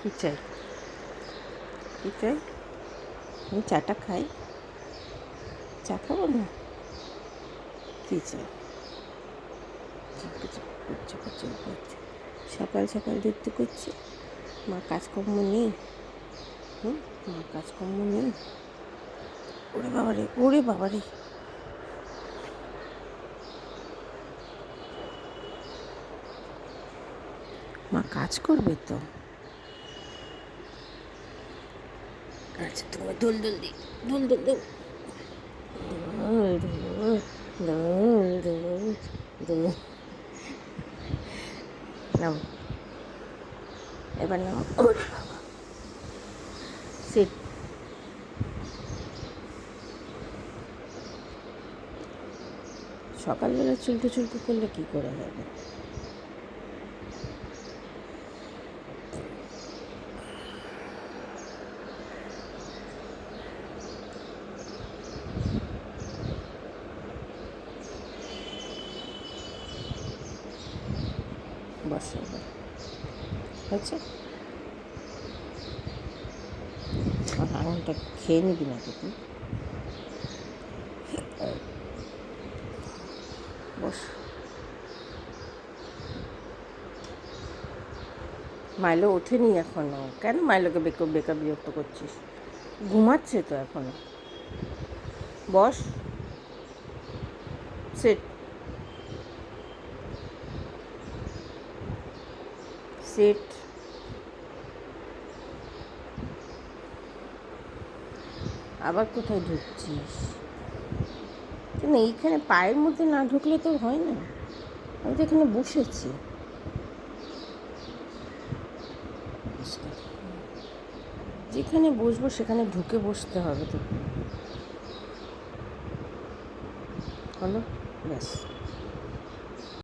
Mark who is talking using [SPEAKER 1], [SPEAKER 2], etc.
[SPEAKER 1] কী চাই? কী চাই? আমি চাটা খাই। চা খাবো না? কী চাই? করছে করছে করছে সকাল সকাল দেখতে করছে। মা কাজকর্ম নেই। মা কাজকর্ম নেই। ওরে বাবারে, ওরে বাবারে। মা কাজ করবে তো। আচ্ছা, তোমার দোল দোল দি, দোল দোল দোল দোল দোল দোল দোল। নাম, এবার নাম। ওরে বাবা, সিট। সকালবেলা চুলকো চুলকো করলে কী করে হবে? বর্ষা হয়েছে। আঙুলটা খেয়ে নিবি না তো তুই? বস। মাইলো ওঠেনি এখনো। কেন মাইলোকে বেকা বিরক্ত করছিস? ঘুমাচ্ছে তো এখনো। বস, সিট, সিট। আবার কোথায় ঢুকছিস? কেন এইখানে পায়ের মধ্যে না ঢুকলে তো হয় না। আমি তো এখানে বসেছি। যেখানে বসবো সেখানে ঢুকে বসতে হবে তো। হলো, ব্যাস।